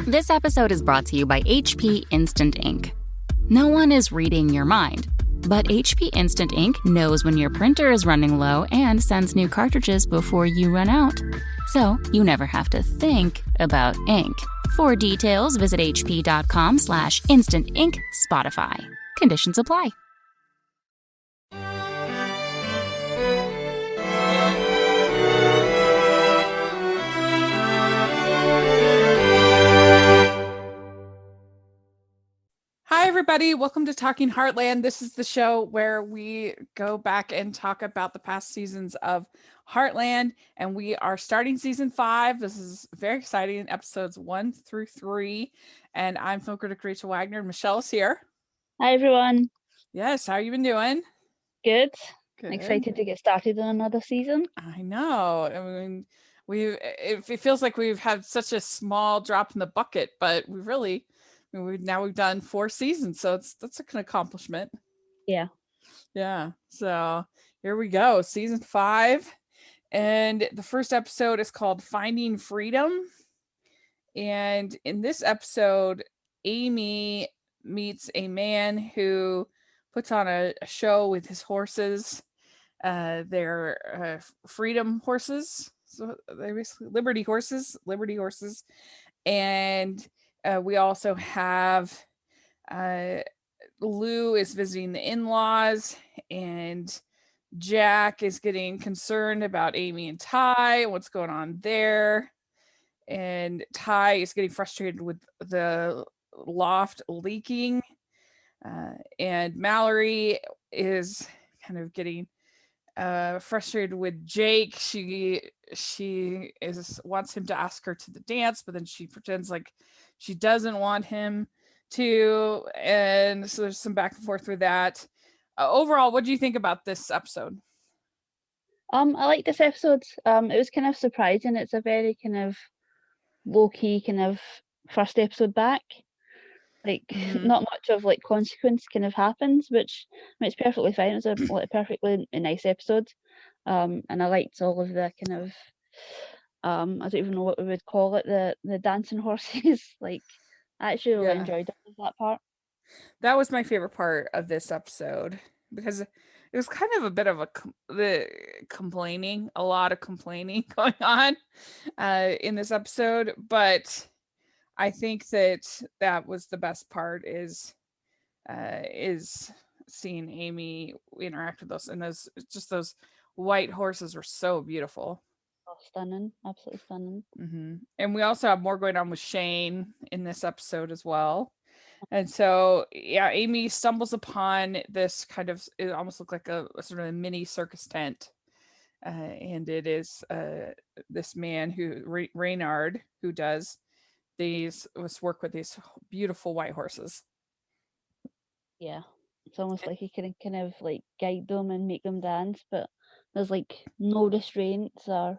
This episode is brought to you by HP Instant Ink. No one is reading your mind, but HP Instant Ink knows when your printer is running low and sends new cartridges before you run out. So you never have to think about ink. For details, visit hp.com/instant ink Spotify. Conditions apply. Hi, everybody. Welcome to Talking Heartland. This is the show where we go back and talk about the past seasons of Heartland, and we are starting season 5. This is very exciting, episodes 1 through 3. And I'm film critic Rachel Wagner. Michelle is here. Hi, everyone. Yes, how you been doing? Good. Good. Excited to get started on another season. I know. I mean, it feels like we've had such a small drop in the bucket, but we've done 4 seasons, so that's an accomplishment. Yeah. So here we go, season 5, and the first episode is called Finding Freedom. And in this episode, Amy meets a man who puts on a show with his horses. They're freedom horses, so they're basically liberty horses, and we also have Lou is visiting the in-laws, and Jack is getting concerned about Amy and Ty and what's going on there. And Ty is getting frustrated with the loft leaking. And Mallory is kind of getting frustrated with Jake. She wants him to ask her to the dance, but then she pretends like she doesn't want him to, and so there's some back and forth with that. Overall, what do you think about this episode? I like this episode. It was kind of surprising. It's a very kind of low-key kind of first episode back. Like not much of like consequence kind of happens, which I mean, it's perfectly fine. It's a perfectly nice episode. And I liked all of the kind of I don't even know what we would call it, the dancing horses. Like I actually really enjoyed that part. That was my favorite part of this episode, because it was kind of a bit of a lot of complaining going on in this episode, but I think that was the best part is seeing Amy interact with those, and those white horses were so beautiful. Oh, stunning, absolutely stunning. And we also have more going on with Shane in this episode as well. And so, Amy stumbles upon this kind of, it almost looked like a sort of a mini circus tent. And it is this man Reynard, who does this work with these beautiful white horses. Yeah, it's almost like he can kind of like guide them and make them dance, but there's like no restraints, or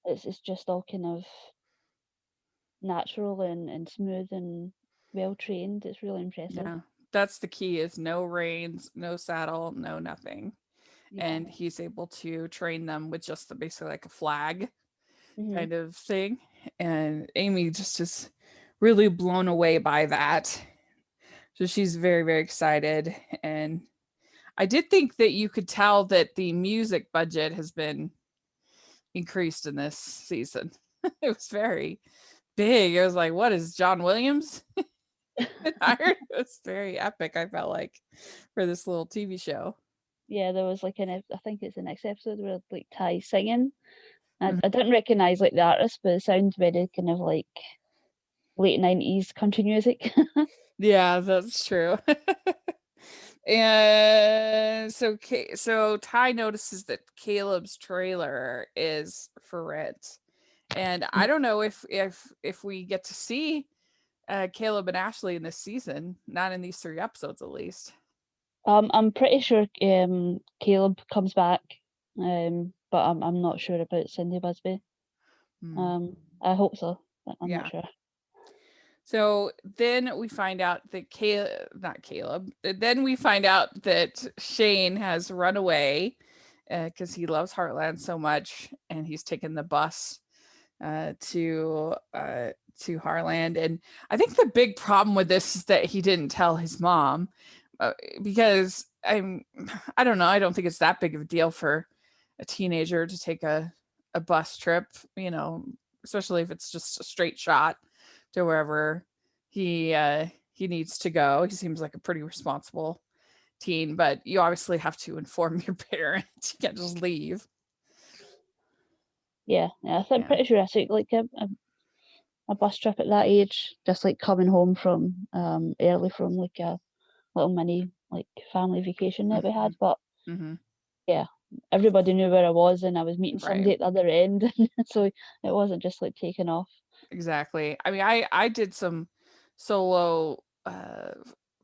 it's just all kind of natural and smooth and well trained. It's really impressive. Yeah, that's the key, is no reins, no saddle, no nothing. And he's able to train them with just basically like a flag kind of thing. And Amy just is really blown away by that. So she's very, very excited. And I did think that you could tell that the music budget has been increased in this season. It was very big. It was like, what is John Williams? It was very epic, I felt like, for this little TV show. Yeah, there was like I think it's the next episode where like Ty singing. I didn't recognize like the artist, but it sounds very kind of like late 90s country music. Yeah, that's true. And so Ty notices that Caleb's trailer is for rent, and I don't know if we get to see Caleb and Ashley in this season, not in these 3 episodes at least. I'm pretty sure Caleb comes back, but I'm not sure about Cindy Busby. I hope so, but I'm not sure. So then we find out that Then we find out that Shane has run away because he loves Heartland so much, and he's taken the bus to Harland. And I think the big problem with this is that he didn't tell his mom, because I don't know. I don't think it's that big of a deal for a teenager to take a bus trip, especially if it's just a straight shot to wherever he needs to go. He seems like a pretty responsible teen, but you obviously have to inform your parents. You can't just leave. Yeah, I'm pretty sure I took like a bus trip at that age, just like coming home from early from like a little mini like family vacation that we had. But yeah, everybody knew where I was, and I was meeting somebody at the other end, so it wasn't just like taking off. Exactly. I mean, I did some solo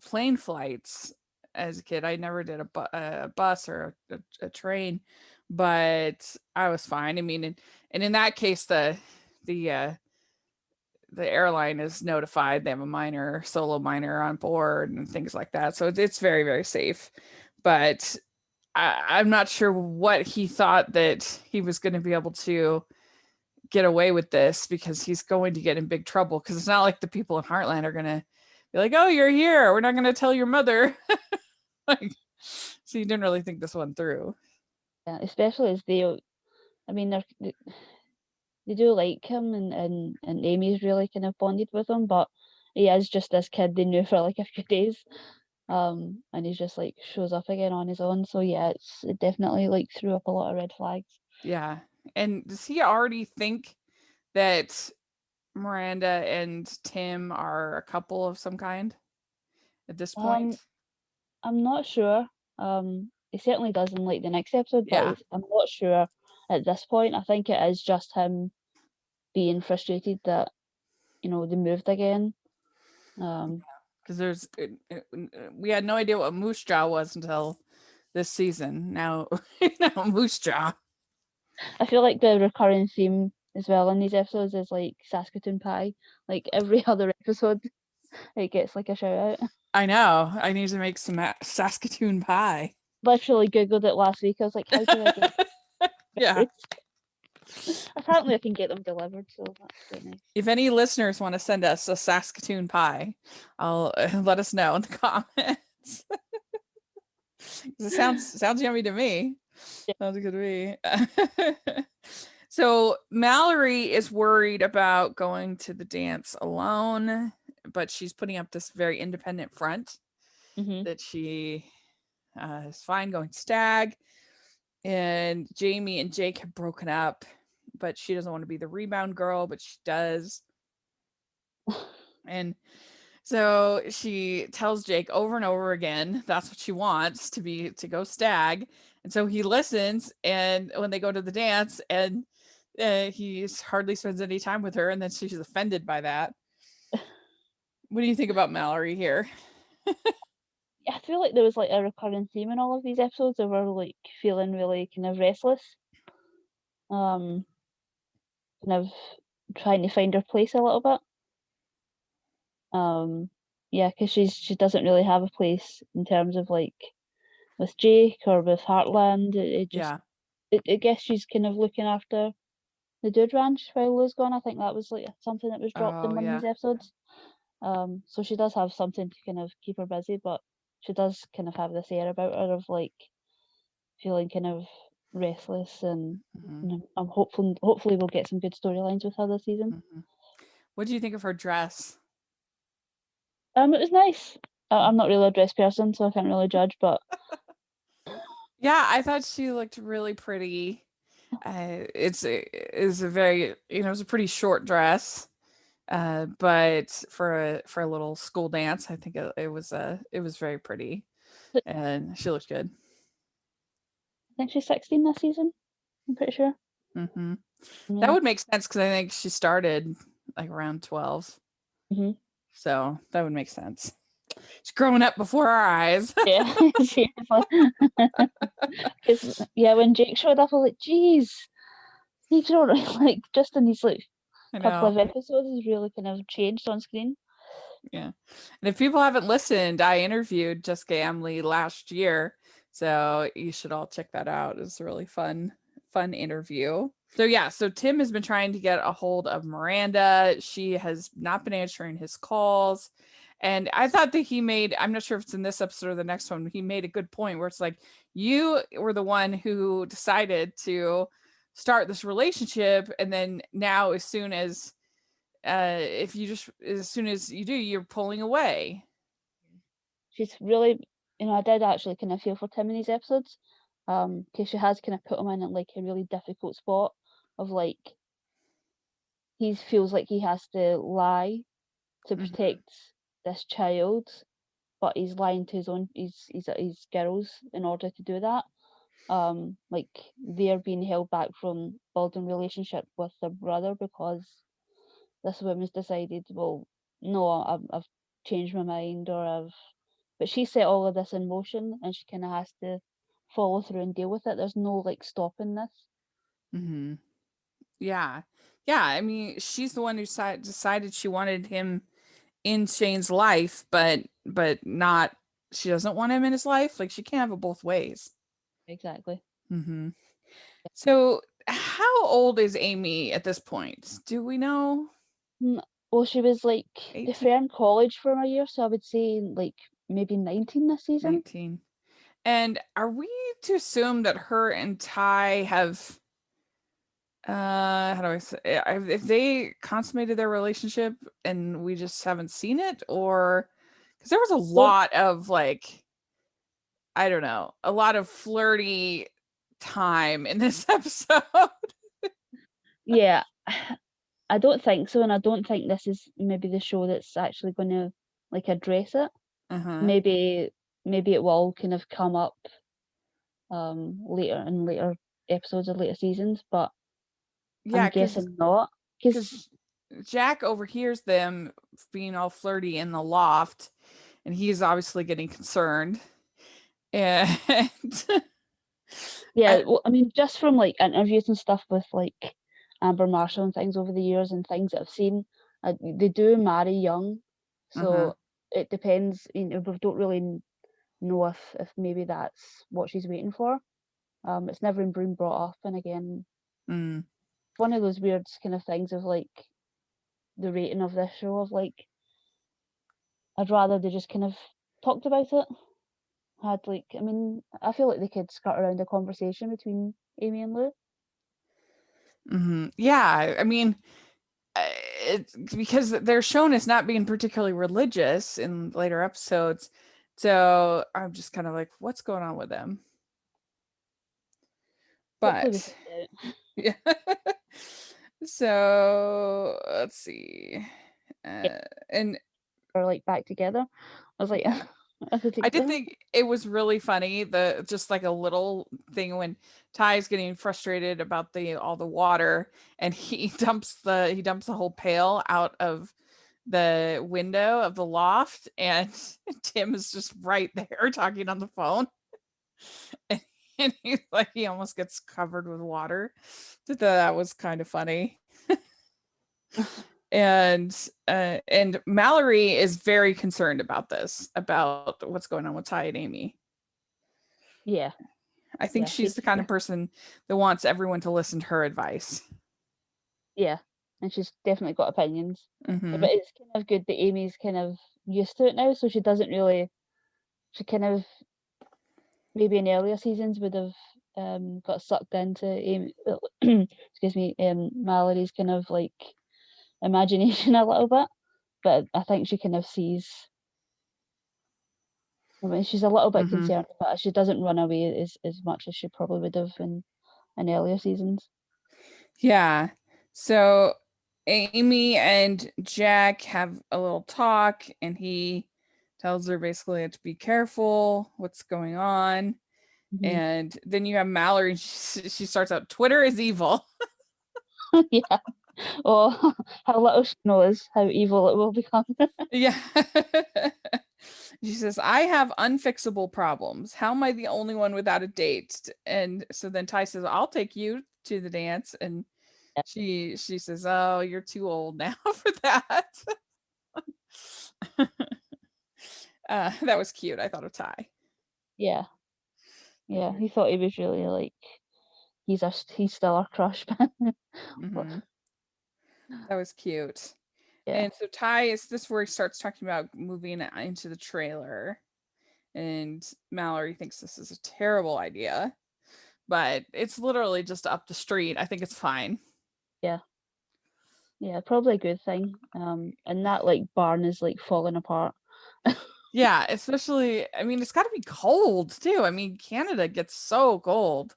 plane flights as a kid. I never did a bus or a train, but I was fine. I mean, and in that case, the airline is notified they have a solo minor on board and things like that. So it's very, very safe. But I'm not sure what he thought that he was going to be able to get away with this, because he's going to get in big trouble, because it's not like the people in Heartland are going to be like, oh, you're here, we're not going to tell your mother. Like, so you didn't really think this one through. Yeah, especially as they do like him, and Amy's really kind of bonded with him, but he is just this kid they knew for like a few days, and he's just like shows up again on his own. So yeah, it definitely like threw up a lot of red flags. Yeah. And does he already think that Miranda and Tim are a couple of some kind at this point? I'm not sure. He certainly does in like the next episode, Yeah. but I'm not sure at this point. I think it is just him being frustrated that they moved again. Because we had no idea what Moose Jaw was until this season. Now, Moose Jaw. I feel like the recurring theme as well in these episodes is like Saskatoon pie. Like every other episode, it gets like a shout out. I know. I need to make some Saskatoon pie. Literally googled it last week. I was like, how do I get Yeah. Apparently I can get them delivered, so that's quite nice. If any listeners want to send us a Saskatoon pie, I'll let us know in the comments. It sounds yummy to me. Yeah. Sounds good to me. So Mallory is worried about going to the dance alone, but she's putting up this very independent front that she is fine going stag. And Jamie and Jake have broken up, but she doesn't want to be the rebound girl, but she does. And so she tells Jake over and over again that's what she wants, to go stag. And so he listens, and when they go to the dance, and he hardly spends any time with her, and then she's offended by that. What do you think about Mallory here? I feel like there was like a recurring theme in all of these episodes of her like feeling really kind of restless, kind of trying to find her place a little bit. Yeah, because she doesn't really have a place in terms of like with Jake or with Heartland. I guess she's kind of looking after the Dude Ranch while Lou's gone. I think that was like something that was dropped in one of these episodes. So she does have something to kind of keep her busy, but she does kind of have this air about her of like feeling kind of restless, and I'm hopefully we'll get some good storylines with her this season. What do you think of her dress? It was nice. I'm not really a dress person, so I can't really judge, but yeah, I thought she looked really pretty. It's a very, it was a pretty short dress, but for a little school dance, I think it was very pretty, and she looked good. I think she's 16 this season. I'm pretty sure. Yeah. That would make sense, because I think she started like around 12. So that would make sense. She's growing up before our eyes. Yeah, seriously. Because when Jake showed up, I was like, "Geez, he grown like just in these like couple of episodes, he's really kind of changed on screen." Yeah, and if people haven't listened, I interviewed Jessica Amley last year, so you should all check that out. It's a really fun interview. So Tim has been trying to get a hold of Miranda. She has not been answering his calls. And I thought that he made, I'm not sure if it's in this episode or the next one, he made a good point where it's like, you were the one who decided to start this relationship. And then now, as soon as you do, you're pulling away. She's really, I did actually kind of feel for Tim in these episodes, because she has kind of put him in at like a really difficult spot of like, he feels like he has to lie to protect this child, but he's lying to his girls in order to do that. Like they're being held back from building relationship with their brother because this woman's decided, well, no, I've changed my mind, but she set all of this in motion and she kind of has to follow through and deal with it. There's no like stopping this. Mm-hmm. Yeah. I mean, she's the one who decided she wanted him in Shane's life, but not, she doesn't want him in his life. Like, she can't have it both ways. Exactly. Mm-hmm. So how old is Amy at this point? Do we know? Well, she was like 18? the firm college for a year, so I would say like maybe 19 this season. 19. And are we to assume that her and Ty have how do I say, if they consummated their relationship and we just haven't seen it? Or because there was a lot of like, I don't know, a lot of flirty time in this episode. Yeah, I don't think so, and I don't think this is maybe the show that's actually going to like address it. Maybe it will kind of come up later in later episodes or later seasons, but Yeah, I'm guessing not, because Jack overhears them being all flirty in the loft, and he's obviously getting concerned. And yeah, well, I mean, just from like interviews and stuff with like Amber Marshall and things over the years and things that I've seen, they do marry young, so it depends. We don't really know if maybe that's what she's waiting for. It's never been brought up, and again, one of those weird kind of things of like the rating of this show of like, I'd rather they just kind of talked about it. Had like, I mean, I feel like they could skirt around a conversation between Amy and Lou. Yeah, I mean, it's because they're shown as not being particularly religious in later episodes. So I'm just kind of like, what's going on with them? But yeah. So let's see. And or like back together. I was like, yeah. I did think it was really funny, just like a little thing when Ty's getting frustrated about all the water, and he dumps the whole pail out of the window of the loft, and Tim is just right there talking on the phone. And he's like, he almost gets covered with water. That was kind of funny. And Mallory is very concerned about this, about what's going on with Ty and Amy. Yeah, I think she's the kind of person that wants everyone to listen to her advice. Yeah, and she's definitely got opinions. But it's kind of good that Amy's kind of used to it now, so she doesn't really. She kind of maybe in earlier seasons would have got sucked into Amy. Excuse me, Mallory's kind of like imagination a little bit, but I think she kind of sees. I mean, she's a little bit concerned, but she doesn't run away as much as she probably would have in earlier seasons. Yeah. So Amy and Jack have a little talk, and he tells her basically to be careful what's going on. And then you have Mallory, she starts out, Twitter is evil. Yeah. Oh, how little she knows how evil it will become. Yeah. She says, I have unfixable problems. How am I the only one without a date? And so then Ty says, I'll take you to the dance. And she says, oh, you're too old now for that. That was cute. I thought of Ty. Yeah. He thought he was really like he's still our crush. Mhm. That was cute. Yeah. And so Ty is this where he starts talking about moving into the trailer. And Mallory thinks this is a terrible idea, but it's literally just up the street. I think it's fine. Yeah. Yeah, probably a good thing. And that like barn is like falling apart. Yeah, especially, I mean, it's got to be cold too. I mean, Canada gets so cold.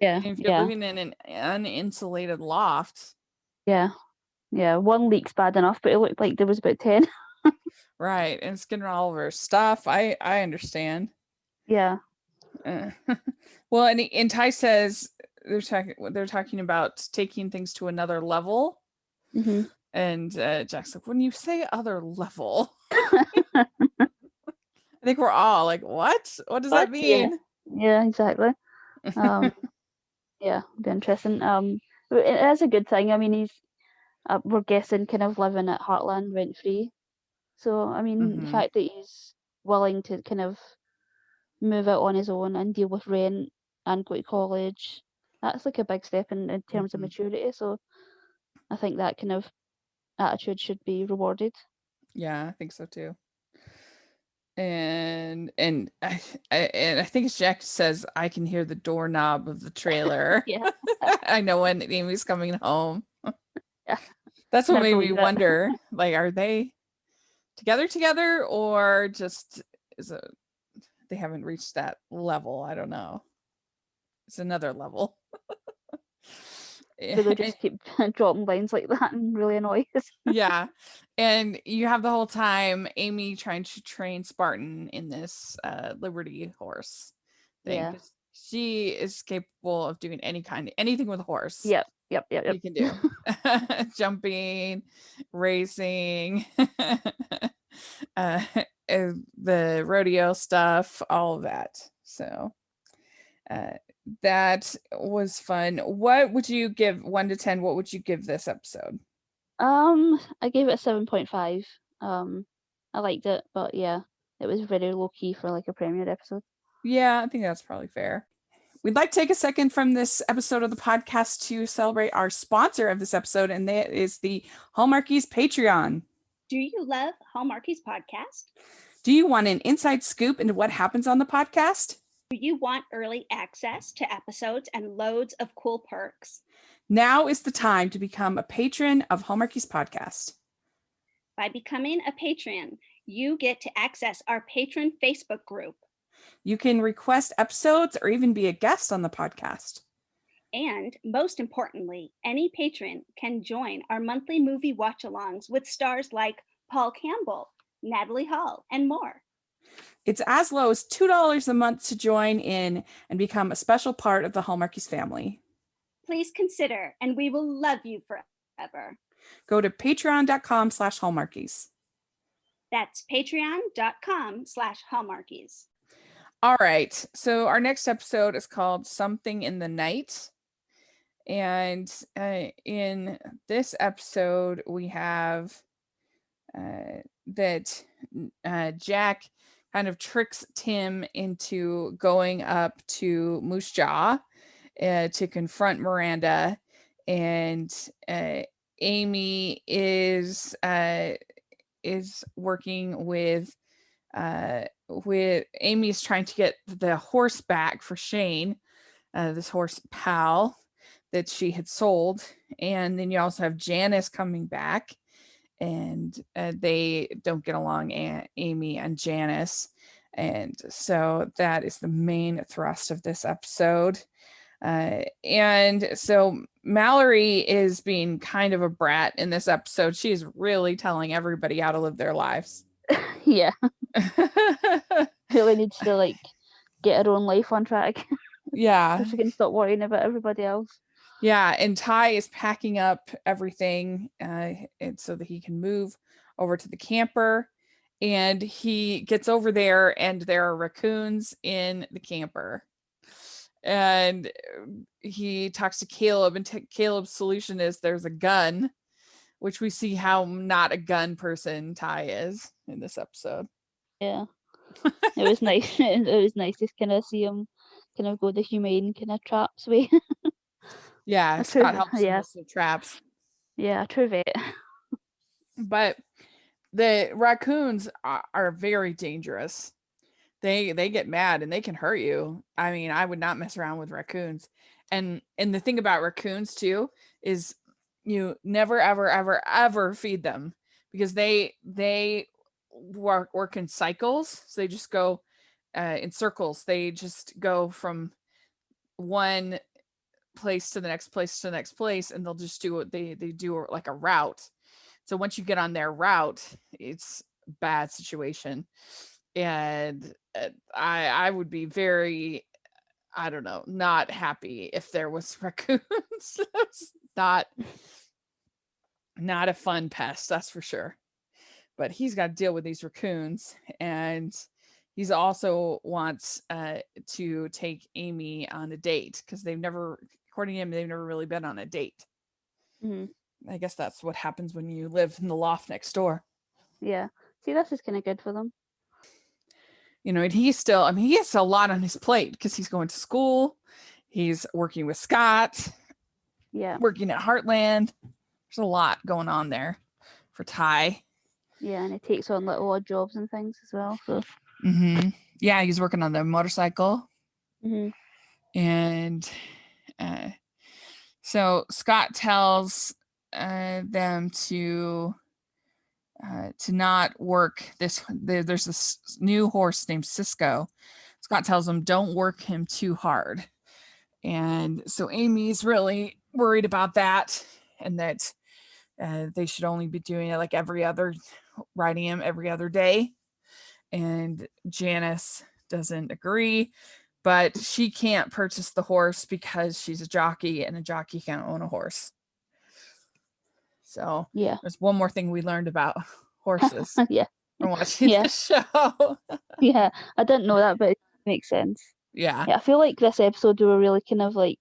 Yeah, And if you're yeah, living in an uninsulated loft, yeah, yeah. One leak's bad enough, but it looked like there was about 10. right, and it's getting all over stuff. I understand. Yeah. Uh, well, and Ty says they're talking about taking things to another level, Mhm. and Jack's like, when you say other level, I think we're all like, what? What does that What? Yeah. mean? Yeah, exactly. Um, yeah, be interesting. But it is a good thing. I mean, we're guessing kind of living at Heartland rent free. So, I mean, the Hmm. fact that he's willing to kind of move out on his own and deal with rent and go to college, that's like a big step in terms of Hmm. maturity. So I think that kind of attitude should be rewarded. Yeah, I think so too. And I think it's Jack says I can hear the doorknob of the trailer. Yeah, I know when Amy's coming home. yeah, That's what never made me believe it. wonder, like, are they together or just is it they haven't reached that level? I don't know. It's another level. So they'll just keep dropping lines like that and really annoy us. Yeah. And you have the whole time Amy trying to train Spartan in this Liberty horse thing. Yeah. 'Cause she is capable of doing anything with a horse. Yep. You can do jumping, racing, uh, the rodeo stuff, all of that. So that was fun. What would you give 1 to 10? What would you give this episode? I gave it a 7.5. I liked it, but yeah, it was very low key for like a premiere episode. Yeah, I think that's probably fair. We'd like to take a second from this episode of the podcast to celebrate our sponsor of this episode, and that is the Hallmarkies Patreon. Do you love Hallmarkies podcast? Do you want an inside scoop into what happens on the podcast? Do you want early access to episodes and loads of cool perks? Now is the time to become a patron of Hallmarkies Podcast. By becoming a patron, you get to access our patron Facebook group. You can request episodes or even be a guest on the podcast. And most importantly, any patron can join our monthly movie watch-alongs with stars like Paul Campbell, Natalie Hall, and more. It's as low as $2 a month to join in and become a special part of the Hallmarkies family. Please consider, and we will love you forever. Go to patreon.com/Hallmarkies. That's patreon.com/Hallmarkies. All right. So our next episode is called Something in the Night. And in this episode, we have that Jack kind of tricks Tim into going up to Moose Jaw to confront Miranda. And Amy is working with Amy's trying to get the horse back for Shane, this horse Pal that she had sold. And then you also have Janice coming back, and they don't get along, Amy and Janice. And so that is the main thrust of this episode. And so Mallory is being kind of a brat in this episode. She's really telling everybody how to live their lives. Yeah. Really needs to like get her own life on track. Yeah. So she can stop worrying about everybody else. Yeah. And Ty is packing up everything and so that he can move over to the camper. And he gets over there and there are raccoons in the camper. And he talks to Caleb, and Caleb's solution is there's a gun, which we see how not a gun person Ty is in this episode. Yeah. It was nice. It was nice to kind of see him kind of go the humane kind of traps way. Yeah, A true, Scott helps him yeah, with some traps. yeah, a true vet. But the raccoons are very dangerous. They get mad and they can hurt you. I mean, I would not mess around with raccoons. And the thing about raccoons too is you never ever feed them, because they work in cycles. So they just go in circles. They just go from one place to the next place to the next place, and they'll just do what they do, like a route. So once you get on their route, it's a bad situation. And I would be very, I don't know, not happy if there was raccoons. It's not a fun pest, that's for sure. But he's got to deal with these raccoons, and he's also wants to take Amy on a date, because according to him, they've never really been on a date. Mhm. I guess that's what happens when you live in the loft next door. Yeah. See, this is kind of good for them. And he's still, I mean, he has a lot on his plate, because he's going to school, he's working with Scott, Yeah. working at Heartland. There's a lot going on there for Ty. Yeah, and he takes on little odd jobs and things as well. So. Yeah, he's working on the motorcycle. And so Scott tells them to not work this. There's this new horse named Cisco. Scott tells him, don't work him too hard. And so Amy's really worried about that, and that they should only be doing it like riding him every other day. And Janice doesn't agree, but she can't purchase the horse because she's a jockey, and a jockey can't own a horse. So yeah, there's one more thing we learned about horses yeah, from watching yeah, the show. yeah. I didn't know that, but it makes sense. Yeah. Yeah, I feel like this episode we were really kind of like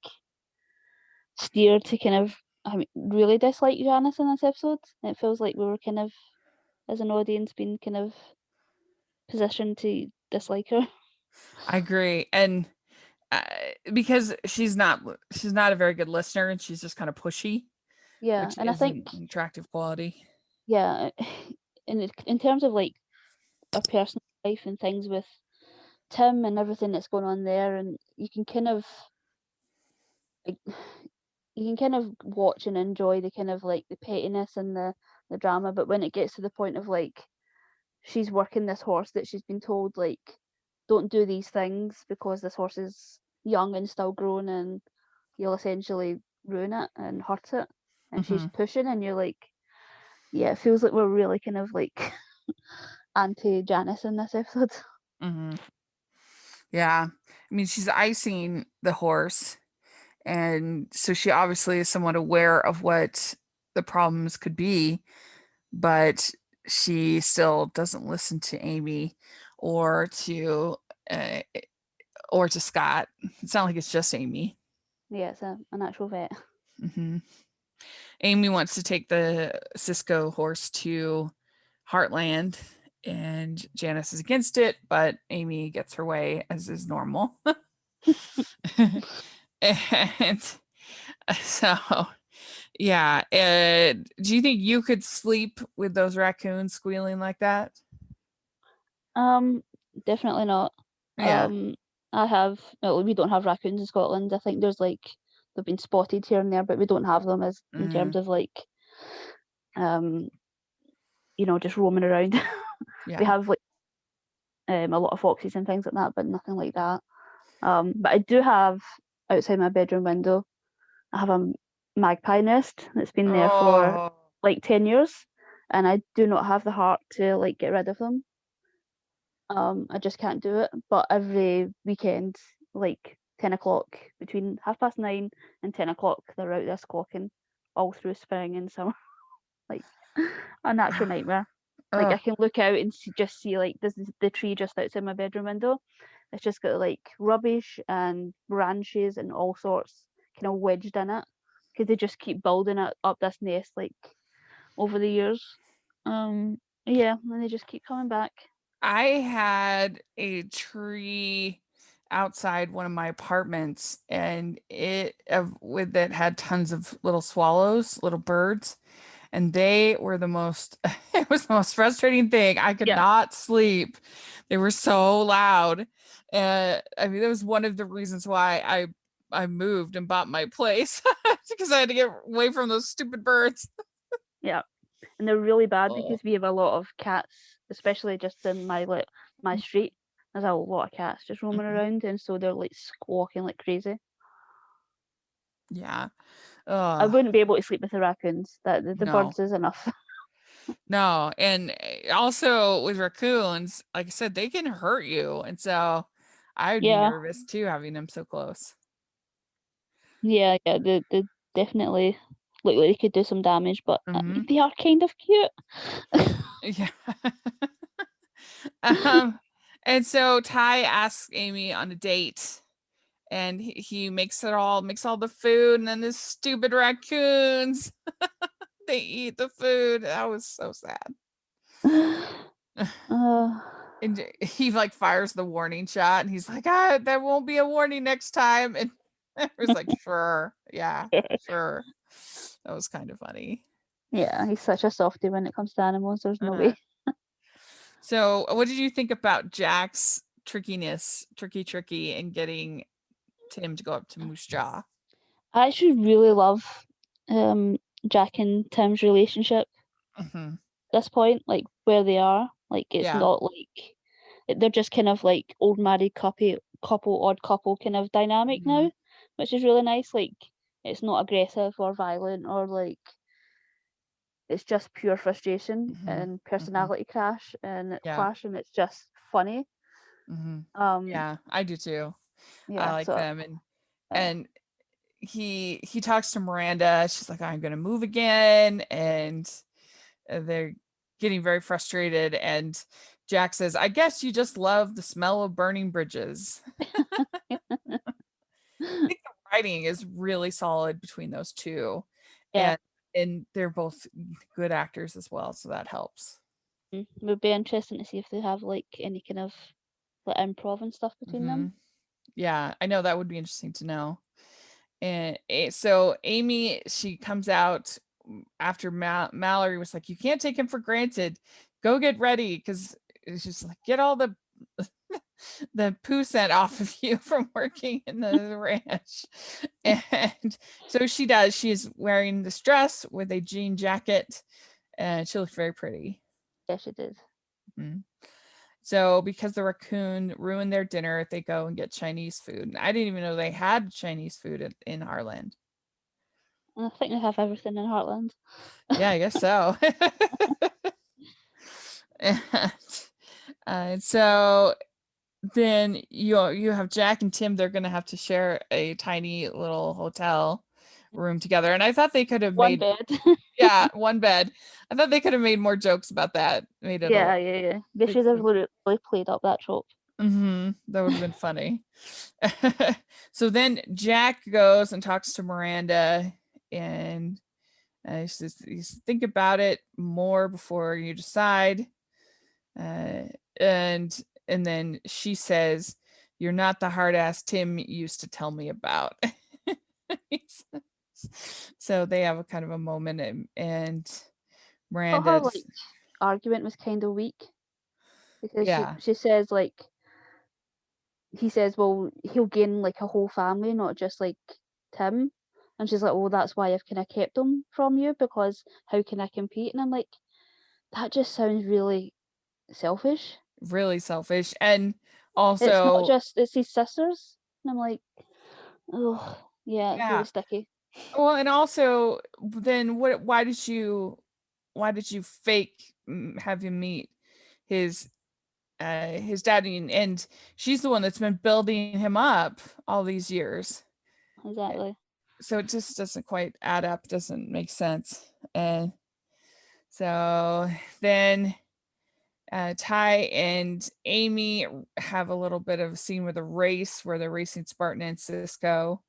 steered to kind of, I mean, really dislike Janice in this episode. It feels like we were kind of, as an audience, being kind of positioned to dislike her. I agree. And because she's not a very good listener, and she's just kind of pushy. Yeah, which and I think an attractive quality. Yeah, in terms of like a personal life and things with Tim and everything that's going on there, and you can kind of like watch and enjoy the kind of like the pettiness and the drama, but when it gets to the point of like she's working this horse that she's been told like don't do these things because this horse is young and still growing and you'll essentially ruin it and hurt it, and she's pushing, and you're like, yeah, it feels like we're really kind of like anti Janice in this episode. Yeah, I mean, she's icing the horse, and so she obviously is somewhat aware of what the problems could be, but she still doesn't listen to Amy or to Scott. It's not like it's just Amy. Yeah, it's an actual vet. Amy wants to take the Cisco horse to Heartland, and Janice is against it, but Amy gets her way, as is normal. And so, yeah. Do you think you could sleep with those raccoons squealing like that? Definitely not. Yeah. We don't have raccoons in Scotland. I think there's like they've been spotted here and there, but we don't have them as in terms of like just roaming around. Yeah. We have like a lot of foxes and things like that, but nothing like that. But I do have outside my bedroom window, I have a magpie nest that's been there for like 10 years, and I do not have the heart to like get rid of them. I just can't do it. But every weekend, like 10 o'clock, between 9:30 and 10 o'clock, they're out there squawking all through spring and summer. Like a natural nightmare. Like I can look out and just see like this is the tree just outside my bedroom window. It's just got like rubbish and branches and all sorts kind of wedged in it, because they just keep building it up this nest like over the years. Yeah, and they just keep coming back. I had a tree outside one of my apartments, and it had tons of little swallows, little birds, and they were the most it was the most frustrating thing. I could Yeah. not sleep. They were so loud. I mean, that was one of the reasons why I moved and bought my place, because I had to get away from those stupid birds. Yeah. And they're really bad Oh. because we have a lot of cats, especially just in my street. There's a lot of cats just roaming around, and so they're like squawking like crazy. Yeah. I wouldn't be able to sleep with the raccoons. That the No. birds is enough. No, and also with raccoons, like I said, they can hurt you, and so I would be Yeah. nervous too having them so close. Yeah, they definitely look like they could do some damage, but I mean, Mhm. they are kind of cute. Yeah. And so Ty asks Amy on a date, and he makes all the food, and then this stupid raccoons, they eat the food. That was so sad. And he like fires the warning shot, and he's like, there won't be a warning next time. And I was like, sure, yeah, sure. That was kind of funny. Yeah, he's such a softie when it comes to animals. There's no way. So what did you think about Jack's trickiness, tricky, and getting Tim to go up to Moose Jaw? I actually really love Jack and Tim's relationship Mhm. at this point, like where they are. Like it's Yeah. not like they're just kind of like old married couple, odd couple kind of dynamic now, which is really nice. Like it's not aggressive or violent or like it's just pure frustration and personality clash, and it's just funny. Yeah, I do too. I Yeah, like so them, and he talks to Miranda. She's like, I'm gonna move again, and they're getting very frustrated, and Jack says, I guess you just love the smell of burning bridges. I think the writing is really solid between those two. yeah, And they're both good actors as well, so that helps. it would be interesting to see if they have like any kind of like improv and stuff between them. Yeah, I know, that would be interesting to know. And so Amy, she comes out after Mallory was like, you can't take him for granted. Go get ready, because it's just like, get all the the poo scent off of you from working in the ranch. And so she does. She's wearing this dress with a jean jacket, and she looked very pretty. Yeah, she did. So because the raccoon ruined their dinner, they go and get Chinese food. And I didn't even know they had Chinese food in Heartland. I think they have everything in Heartland. Yeah, I guess so. And so then you have Jack and Tim. They're going to have to share a tiny little hotel room together. And I thought they could have One made bed. yeah, one bed. I thought they could have made more jokes about that. Made it Yeah. They should have really played up that trope. That would have been funny. So then Jack goes and talks to Miranda, and he says, think about it more before you decide. And then she says, you're not the hard ass Tim used to tell me about. So they have a kind of a moment, and Miranda, Her like argument was kind of weak because yeah, she says like he says, well, he'll gain like a whole family, not just like Tim. And she's like, well, that's why I've kind of kept him from you, because how can I compete? And I'm like, that just sounds really selfish. really selfish. And It's not also, just, it's his sisters. And I'm like, oh, yeah, it's really sticky. Well, and also, then why did you fake have him meet his dad, and she's the one that's been building him up all these years. Exactly. So it just doesn't quite add up, doesn't make sense. And so then Ty and Amy have a little bit of a scene with a race where they're racing Spartan and Cisco.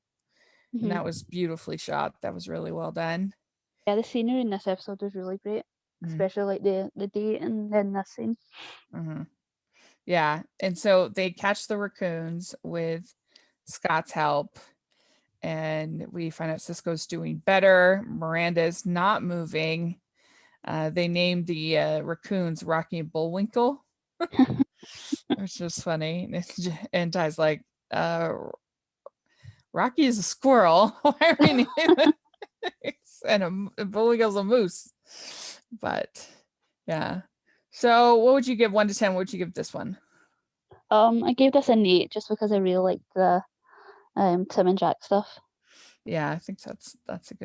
And that was beautifully shot. That was really well done. Yeah, the scenery in this episode was really great, especially like the date and then this scene. Yeah. And so they catch the raccoons with Scott's help. And we find out Cisco's doing better. Miranda's not moving. They named the raccoons Rocky and Bullwinkle, which is funny. And Ty's like, Rocky is a squirrel. Why are we naming it? And Bullwinkle's a moose. But yeah. So what would you give 1 to 10? What would you give this one? I gave this an 8 just because I really liked the Tim and Jack stuff. Yeah, I think that's a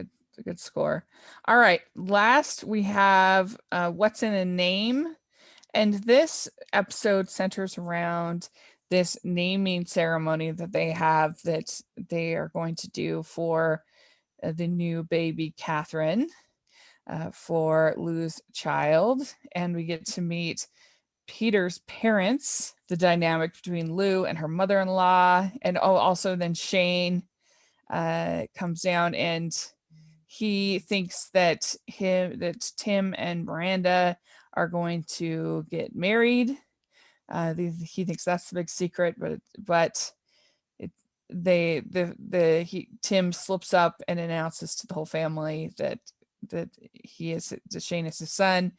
good score. All right. Last we have What's in a Name. And this episode centers around this naming ceremony that they have that they are going to do for the new baby Catherine, for Lou's child. And we get to meet Peter's parents, the dynamic between Lou and her mother-in-law, and also then Shane comes down and he thinks that Tim and Miranda are going to get married. He thinks that's the big secret, but Tim slips up and announces to the whole family that Shane is his son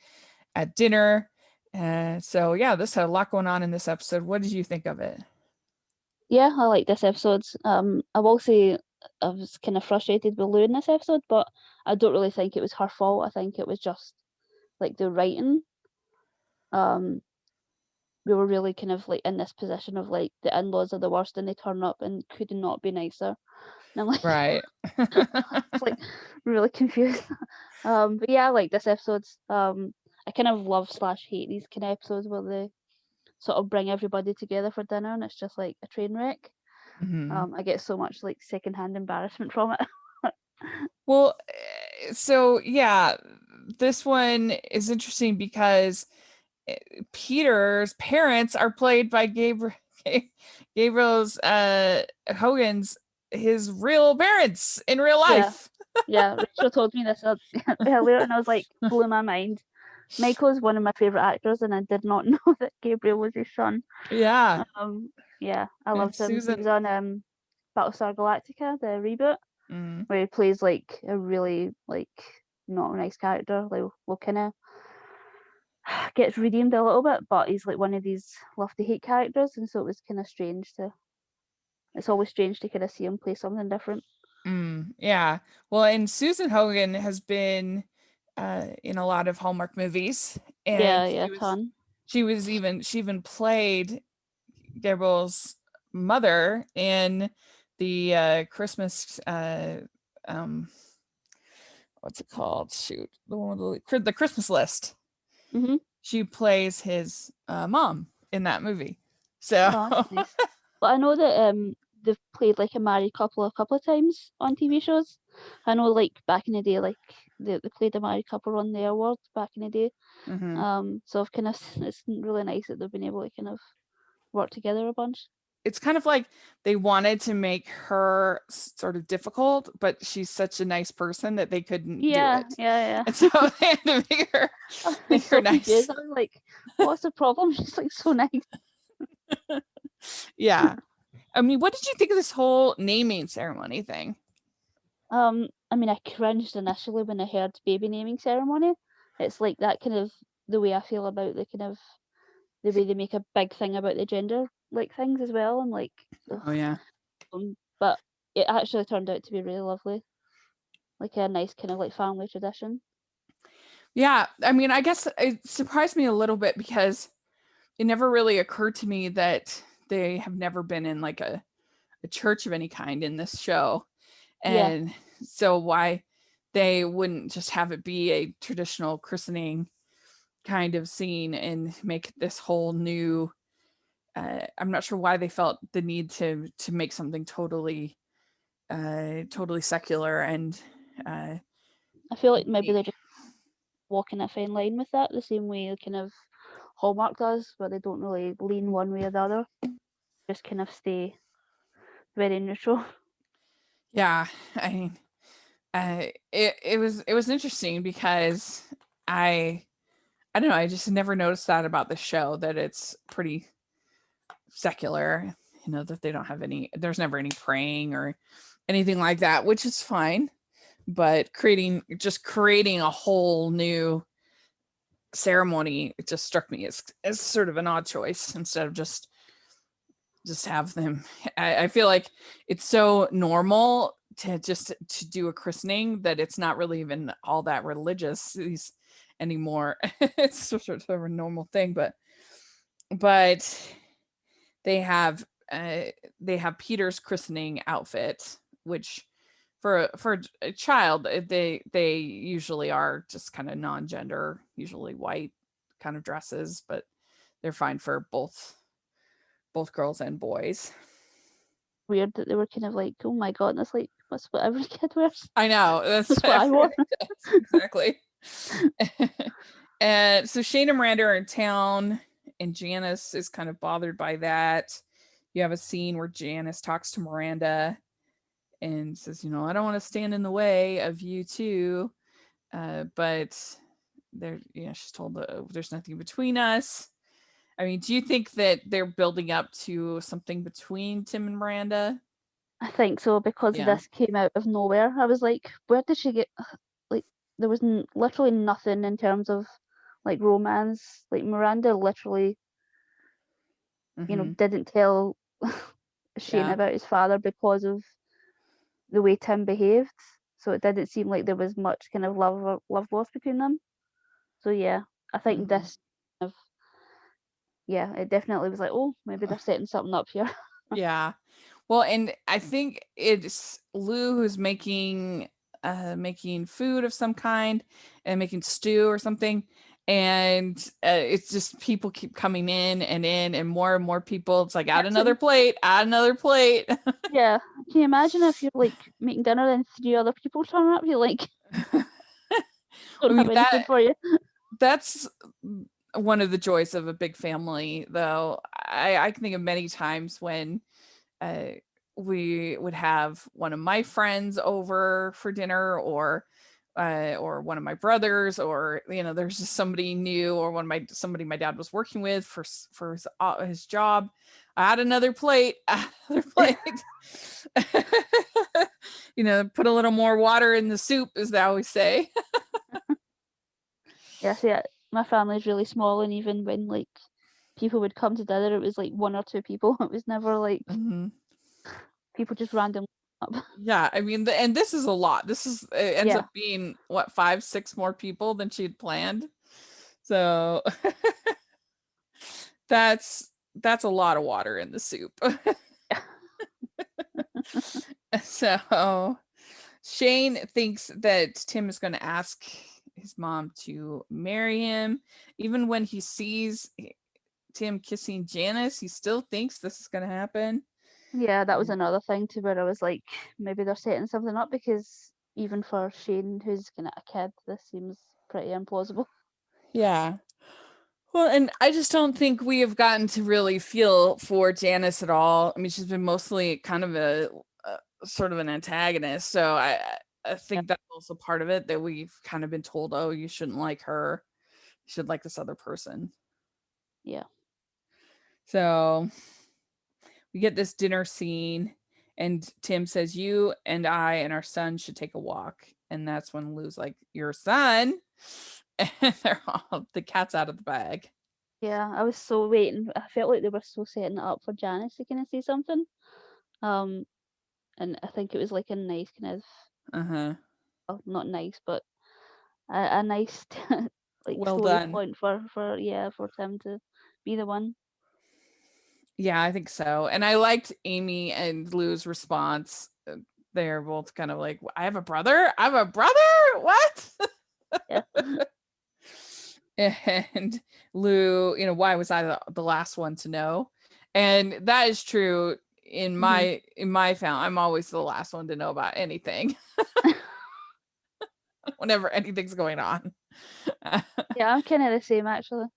at dinner. So yeah, this had a lot going on in this episode. What did you think of it? Yeah, I like this episode. I will say I was kind of frustrated with Lou in this episode, but I don't really think it was her fault. I think it was just like the writing. We were really kind of like in this position of like the in-laws are the worst and they turn up and could not be nicer. And I'm like, Right. it's like really confused. But yeah, I like this episode. I kind of love / hate these kind of episodes where they sort of bring everybody together for dinner and it's just like a train wreck. Mm-hmm. I get so much like secondhand embarrassment from it. Well, so yeah, this one is interesting because Peter's parents are played by Gabriel's Hogan's his real parents in real life. Yeah, Rachel told me this earlier and I was like, blew my mind. Michael is one of my favorite actors and I did not know that Gabriel was his son. Yeah. Yeah, I loved him. Susan. He was on Battlestar Galactica, the reboot, where he plays like a really like not a nice character, like well kind of gets redeemed a little bit, but he's like one of these love to hate characters, and so it was kind of strange it's always strange to kind of see him play something different. Yeah. Well, and Susan Hogan has been in a lot of Hallmark movies, and ton. She even played Gabriel's mother in the Christmas what's it called? Shoot, the one with the Christmas List. Mm-hmm. She plays his mom in that movie. So, nice. But I know that they've played like a married couple a couple of times on TV shows. I know like back in the day, like they played a married couple on the awards back in the day. So I've kind of it's really nice that they've been able to kind of work together a bunch. It's kind of like they wanted to make her sort of difficult, but she's such a nice person that they couldn't do it. Yeah. And so they had to make her nice. I'm like, what's the problem? She's like so nice. Yeah. I mean, what did you think of this whole naming ceremony thing? I mean, I cringed initially when I heard baby naming ceremony. It's like that kind of the way I feel about the kind of the way they make a big thing about the gender like things as well. I'm like, ugh. Oh yeah. But it actually turned out to be really lovely, like a nice kind of like family tradition. Yeah, I mean, I guess it surprised me a little bit because it never really occurred to me that they have never been in like a church of any kind in this show. And so why they wouldn't just have it be a traditional christening kind of scene and make this whole new I'm not sure why they felt the need to make something totally secular. And I feel like maybe they're just walking a fine line with that, the same way kind of Hallmark does, where they don't really lean one way or the other, just kind of stay very neutral. Yeah, I mean, it was interesting because I don't know, I just never noticed that about the show, that it's pretty secular, that they don't have there's never any praying or anything like that, which is fine. But creating a whole new ceremony, it just struck me as sort of an odd choice instead of just have them. I feel like it's so normal to do a christening that it's not really even all that religious anymore. It's sort of a normal thing, but they have Peter's christening outfit, which for a child, they usually are just kind of non-gender, usually white kind of dresses, but they're fine for both girls and boys. Weird that they were kind of like, oh my god, that's like what's what every kid wears. I know, that's what I wore. Exactly. And so Shane and Miranda are in town, and Janice is kind of bothered by that. You have a scene where Janice talks to Miranda and says, I don't want to stand in the way of you two, but she's told there's nothing between us. I mean, do you think that they're building up to something between Tim and Miranda? I think so, because this came out of nowhere. I was like, where did she get, like, there was literally nothing in terms of like romance. Like Miranda literally, didn't tell Shane about his father because of the way Tim behaved. So it didn't seem like there was much kind of love lost between them. So yeah, I think this kind of, it definitely was like, oh, maybe they're setting something up here. Yeah. Well, and I think it's Lou who's making food of some kind and making stew or something. And it's just people keep coming in and more people. It's like, add another plate. Yeah. Can you imagine if you're like making dinner and 3 other people turn up? You're like, don't have anything for you. That's one of the joys of a big family, though. I can think of many times when we would have one of my friends over for dinner, or one of my brothers, or there's just somebody new, or somebody my dad was working with for his job. Add another plate. Put a little more water in the soup, as they always say. Yeah, see, my family's really small, and even when like people would come to dinner, it was like 1 or 2 people. It was never like people just randomly up. Yeah, I mean, and this is a lot. This ends up being what, 5, 6 more people than she'd planned. So that's a lot of water in the soup. So Shane thinks that Tim is going to ask his mom to marry him. Even when he sees Tim kissing Janice, he still thinks this is going to happen. Yeah, that was another thing too, where I was like, maybe they're setting something up, because even for Shane, who's kind of a kid, this seems pretty implausible. Yeah. Well, and I just don't think we have gotten to really feel for Janice at all. I mean, she's been mostly kind of a sort of an antagonist. So I think that's also part of it, that we've kind of been told, oh, you shouldn't like her. You should like this other person. Yeah. So we get this dinner scene, and Tim says, you and I and our son should take a walk. And that's when Lou's like, your son? And they're all, the cat's out of the bag. Yeah, I was so waiting. I felt like they were so setting it up for Janice to kind of say something. And I think it was like a nice kind of, well, not nice, but a nice like well story done point for Tim to be the one. Yeah, I think so. And I liked Amy and Lou's response. They're both kind of like, I have a brother? What? Yeah. And Lou, why was I the last one to know? And that is true in my family. I'm always the last one to know about anything. Whenever anything's going on. Yeah, I'm kind of the same actually.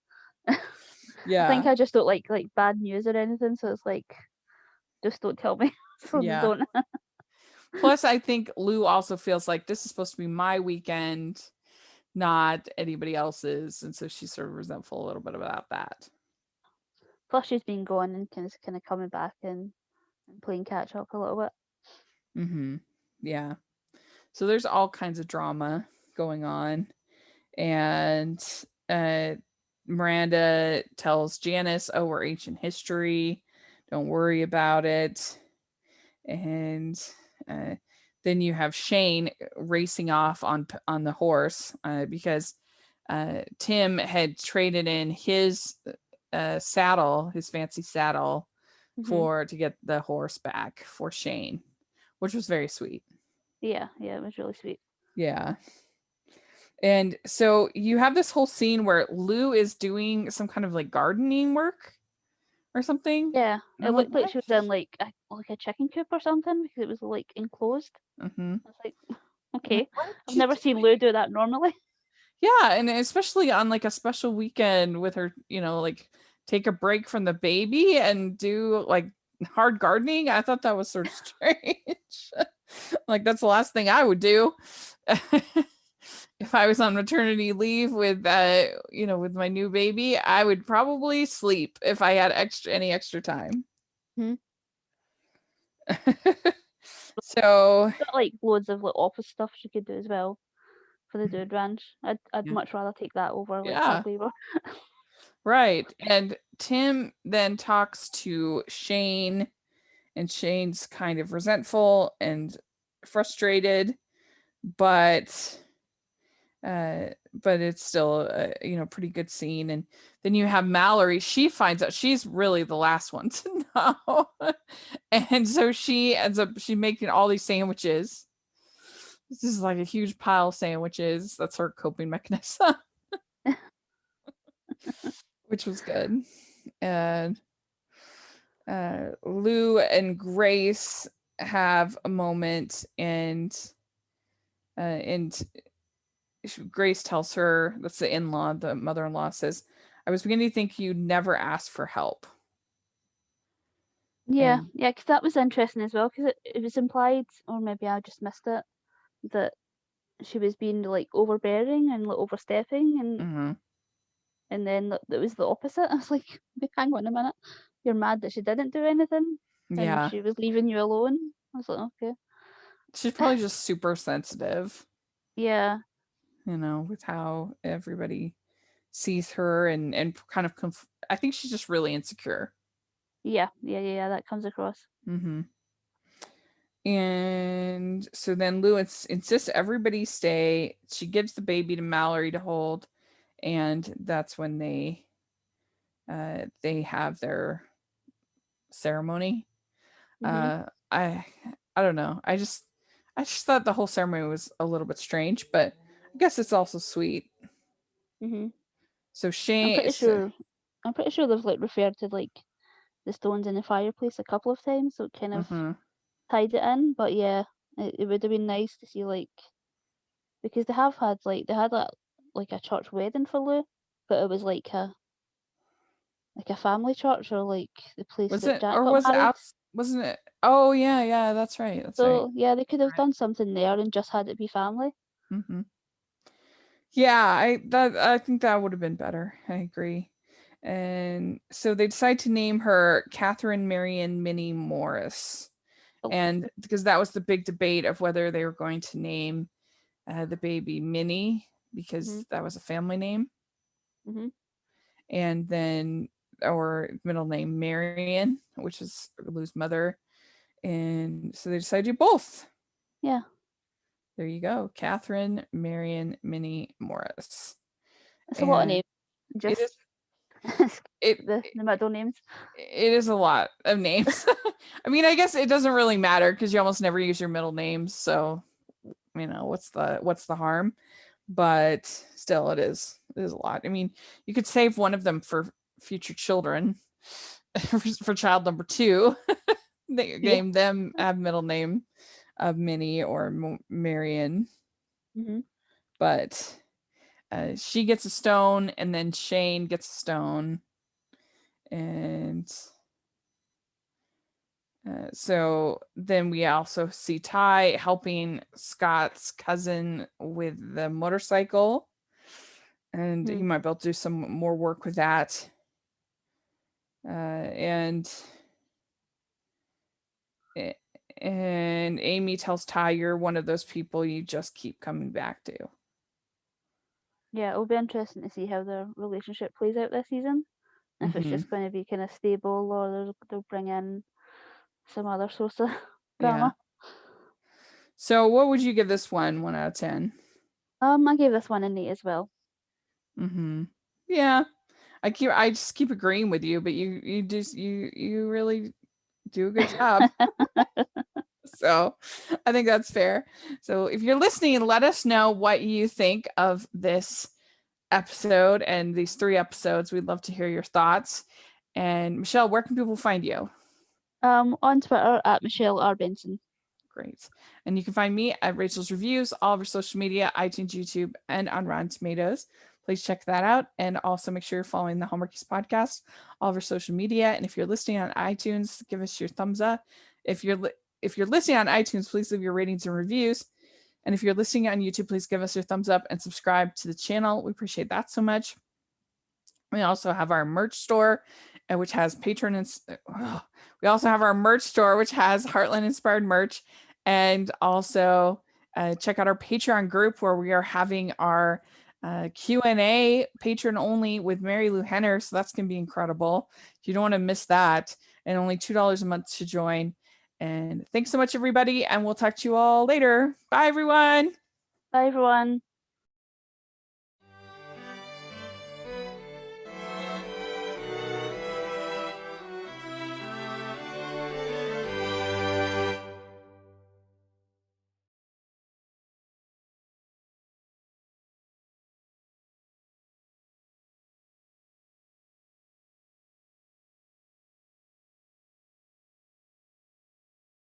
Yeah. I think I just don't like bad news or anything, so it's like, just don't tell me. So just don't. Plus, I think Lou also feels like this is supposed to be my weekend, not anybody else's, and so she's sort of resentful a little bit about that. Flushy's been gone and kind of coming back and playing catch up a little bit. Mm-hmm. Yeah. So there's all kinds of drama going on. And Miranda tells Janice, oh, we're ancient history. Don't worry about it. And then you have Shane racing off on the horse because Tim had traded in his saddle, his fancy saddle, to get the horse back for Shane, which was very sweet. Yeah, it was really sweet. Yeah. And so you have this whole scene where Lou is doing some kind of like gardening work or something. Yeah, And it I'm looked like what? she was in like a chicken coop or something because it was like enclosed. Mm-hmm. I was like, okay, What I've did never you seen do? Lou do that normally. Yeah, and especially on like a special weekend with her, like take a break from the baby and do like hard gardening. I thought that was sort of strange. Like that's the last thing I would do. If I was on maternity leave with with my new baby, I would probably sleep if I had any extra time. Mhm. So Got like loads of like office stuff she could do as well for the Dude Ranch. I'd Yeah. much rather take that over like Yeah. dog labor. Right. And Tim then talks to Shane, and Shane's kind of resentful and frustrated, but it's still a pretty good scene. And then you have Mallory. She finds out she's really the last one to know. And so she ends up making all these sandwiches. This is like a huge pile of sandwiches. That's her coping mechanism. Which was good. And Lou and Grace have a moment, and Grace tells her, that's the in-law, the mother-in-law says, I was beginning to think you never asked for help. Yeah, And because that was interesting as well because it was implied, or maybe I just missed it, that she was being like overbearing and like overstepping, and then it was the opposite. I was like, hang on a minute, you're mad that she didn't do anything and yeah, she was leaving you alone. I was like, okay, she's probably just super sensitive, yeah, with how everybody sees her, and kind of I think she's just really insecure. yeah, that comes across. Mm-hmm. And so then Lou insists everybody stay. She gives the baby to Mallory to hold, and that's when they have their ceremony. I don't know. I just thought the whole ceremony was a little bit strange, but I guess it's also sweet. So I'm Shane, pretty sure they've like referred to like the stones in the fireplace a couple of times, so it kind of tied it in. But yeah, it would have been nice to see like, because they had like a church wedding for Lou, but it was like a family church, or like the place was that it, Jack or got was it married. out? Wasn't it? Oh yeah, that's right. So yeah, they could have done something there and just had it be family. Mm-hmm. Yeah, I think that would have been better. I agree. And so they decide to name her Catherine Marion Minnie Morris. Oh. And because that was the big debate of whether they were going to name the baby Minnie, because that was a family name. And then, or middle name Marion, which is Lou's mother. And so they decided to do both. Yeah. There you go. Catherine Marion Minnie Morris. It's a lot of names. Just the middle names. It is a lot of names. I mean, I guess it doesn't really matter because you almost never use your middle names. So, what's the harm? But still, it is a lot. I mean, you could save one of them for future children, for child number 2. They name them, have middle name of Minnie or Marion. But she gets a stone, and then Shane gets a stone, and so then we also see Ty helping Scott's cousin with the motorcycle, and he might be able to do some more work with that. And Amy tells Ty, you're one of those people you just keep coming back to. Yeah, it'll be interesting to see how their relationship plays out this season. If it's just going to be kind of stable, or they'll bring in some other source of drama. So what would you give this one 1 out of 10? I gave this one an 8 as well. Yeah. I just keep agreeing with you, but you really do a good job. So I think that's fair. So if you're listening, let us know what you think of this episode and these 3 episodes. We'd love to hear your thoughts. And Michelle, where can people find you? On Twitter at Michelle R. Benson. Great. And you can find me at Rachel's Reviews, all of our social media, iTunes, YouTube, and on Rotten Tomatoes. Please check that out. And also make sure you're following the Hallmarkies podcast, all of our social media. And if you're listening on iTunes, give us your thumbs up. If you're listening on iTunes, please leave your ratings and reviews. And if you're listening on YouTube, please give us your thumbs up and subscribe to the channel. We appreciate that so much. We also have our merch store, which has we also have our merch store, which has Heartland inspired merch. And also check out our Patreon group, where we are having our Q&A patron only with Mary Lou Henner. So that's going to be incredible. You don't want to miss that. And only $2 a month to join. And thanks so much, everybody. And we'll talk to you all later. Bye, everyone. Bye, everyone.